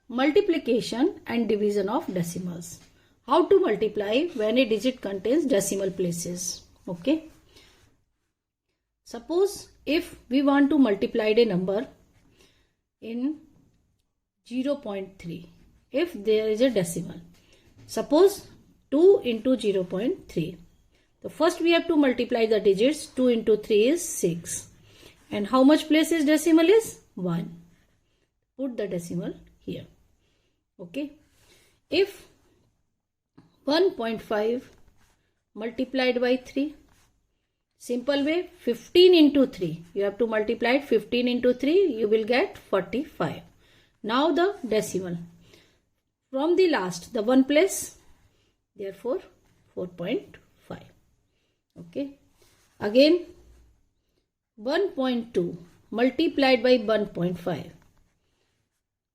Multiplication and division of decimals. How to multiply when a digit contains decimal places. Okay. Suppose if we want to multiply a number in 0.3, if there is a decimal, suppose 2 into 0.3. So first we have to multiply the digits. 2 into 3 is 6. And how much place is decimal is 1. Put the decimal here. Okay. If 1.5 multiplied by 3, simple way, 15 into 3. You have to multiply it. 15 into 3, you will get 45. Now the decimal. From the last, the one place, therefore 4.5. Okay. Again, 1.2 multiplied by 1.5.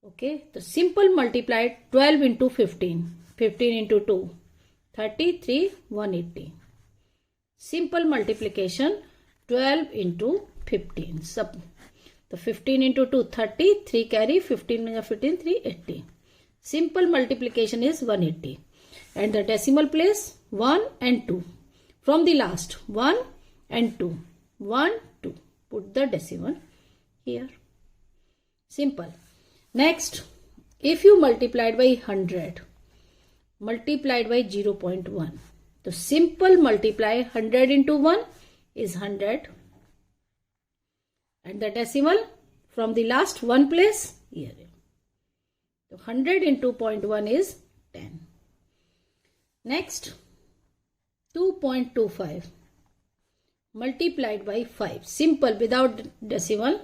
Okay. The simple multiplied 12 into 15. 15 into 2. 33, 180. Simple multiplication 12 into 15. The 15 into 2, 30. 3 carry 15 minus 15, 380. Simple multiplication is 180. And the decimal place 1 and 2. From the last 1 and 2. 1, 2. Put the decimal here. Simple. Next, if you multiplied by 100, multiplied by 0.1. The simple multiply 100 into 1 is 100. And the decimal from the last one place here. So 100 into 0.1 is 10. Next, 2.25 multiplied by 5. Simple without decimal.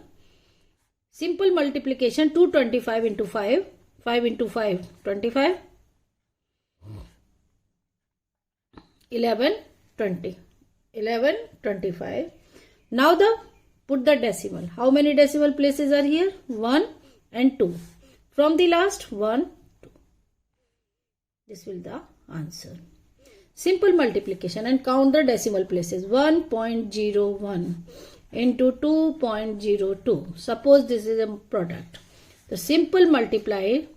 Simple multiplication 225 into 5. 5 into 5, 25. 11, 20. 11, 25. Now put the decimal. How many decimal places are here? 1 and 2. From the last 1, 2. This will the answer. Simple multiplication and count the decimal places. 1.01 into 2.02. Suppose this is a product. The simple multiply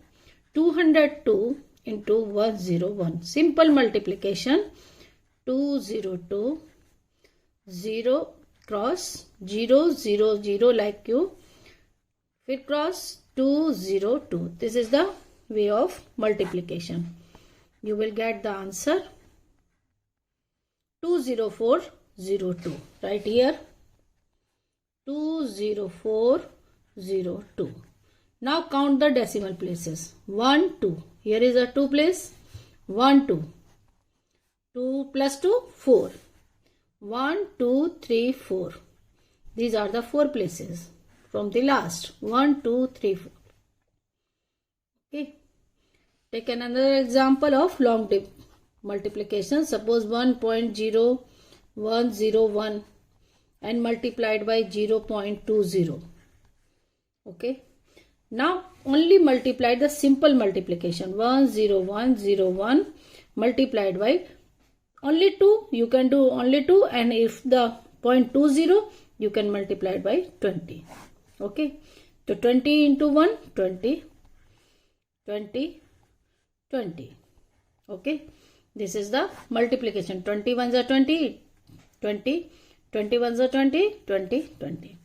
202 into 101. Simple multiplication 202, 0 cross 0 0 0 like you. फिर cross 202. This is the way of multiplication. You will get the answer 20402. Right here 20402. Now count the decimal places. 1, 2. Here is a 2 place. 1, 2. 2 plus 2, 4. 1, 2, 3, 4. These are the 4 places from the last. 1, 2, 3, 4. Okay. Take another example of long multiplication. Suppose 1.0101 and multiplied by 0.20. Okay. Now only multiply the simple multiplication. 10101 multiplied by only 2. You can do only 2, and if the 0.20 you can multiply it by 20. Okay. So 20 into 1, 20. 20, 20. Okay. This is the multiplication. 20 ones are 20, 20. 20 ones are 20, 20, 20.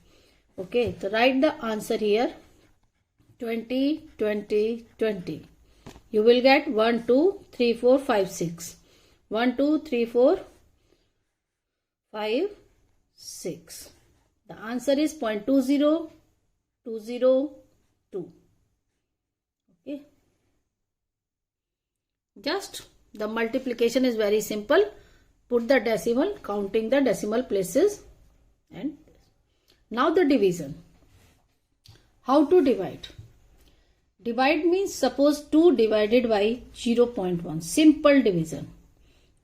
Okay. So write the answer here. 20, 20, 20. You will get 1, 2, 3, 4, 5, 6. 1, 2, 3, 4, 5, 6. The answer is 0.20, 202. Okay. Just the multiplication is very simple. Put the decimal, counting the decimal places. And now the division. How to divide? Divide means suppose 2 divided by 0.1. Simple division.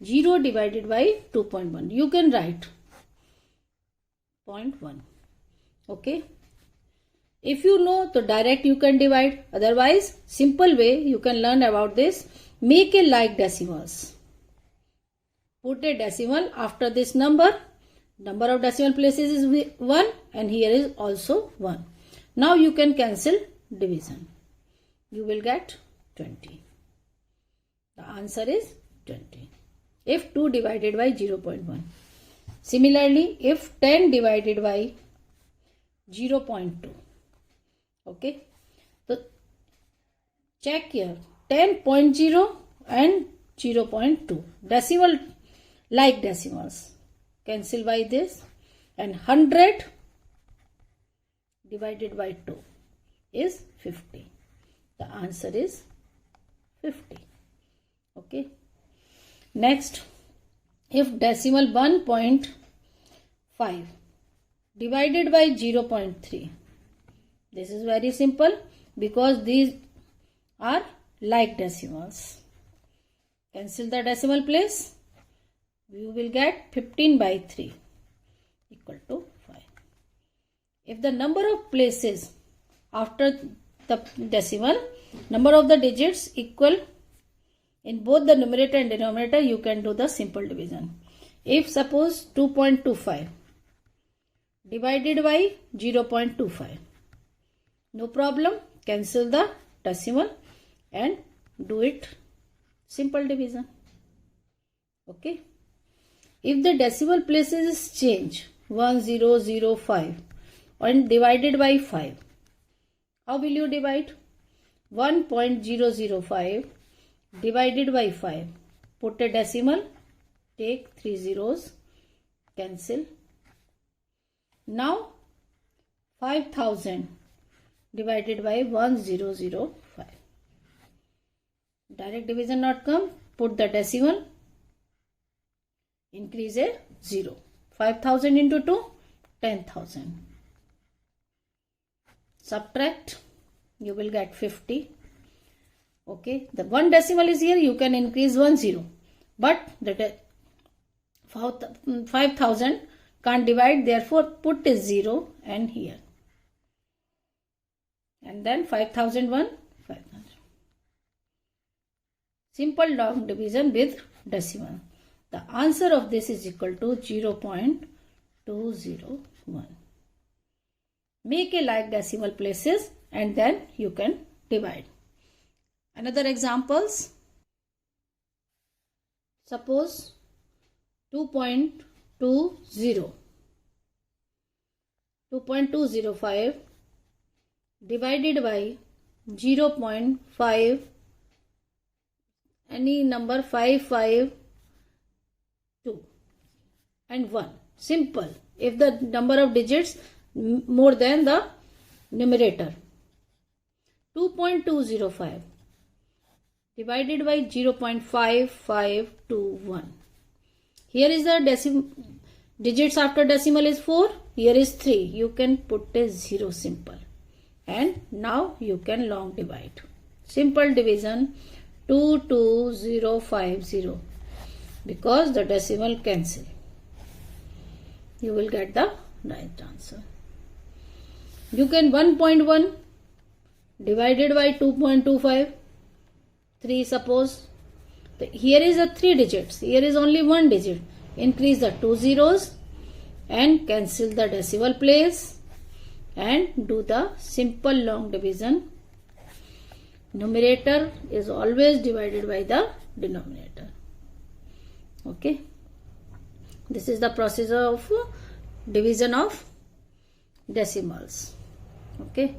0 divided by 2.1. You can write 0.1. Okay. If you know, so direct you can divide. Otherwise, simple way you can learn about this. Make a like decimals. Put a decimal after this number. Number of decimal places is 1 and here is also 1. Now you can cancel division. you will get 20. The answer is 20. If 2 divided by 0.1. Similarly, if 10 divided by 0.2. Okay. So check here. 10.0 and 0.2. Decimal like decimals. Cancel by this. And 100 divided by 2 is 50. The answer is 50. Okay. Next, if decimal 1.5 divided by 0.3. This is very simple because these are like decimals. Cancel the decimal place. You will get 15 by 3 equal to 5. If the number of places after the decimal, number of the digits equal in both the numerator and denominator, you can do the simple division. If suppose 2.25 divided by 0.25, no problem, cancel the decimal and do it simple division. Okay. If the decimal places change 1005 and divided by 5, how will you divide? 1.005 divided by 5. Put a decimal, take 3 zeros, cancel. Now 5000 divided by 1005. Direct division not come, put the decimal, increase a 0. 5000 into 2, 10,000. Subtract, you will get 50. Okay, the one decimal is here, you can increase 1 0. But the 5000 can't divide, therefore put a 0 and here. And then 5001, 5000. Simple long division with decimal. The answer of this is equal to 0.201. Make a like decimal places and then you can divide. Another examples. Suppose 2.205 divided by 0.5, any number 552 and 1. Simple. If the number of digits more than the numerator. 2.205 divided by 0.5521. Here is the digits after decimal is 4. Here is 3. You can put a 0 simple. And now you can long divide. Simple division 22050. Because the decimal cancel. You will get the right answer. You can 1.1 divided by 2.25. 3 suppose. Here is a 3 digits. Here is only 1 digit. Increase the 2 zeros and cancel the decimal place and do the simple long division. Numerator is always divided by the denominator. Okay. This is the procedure of division of decimals. Okay.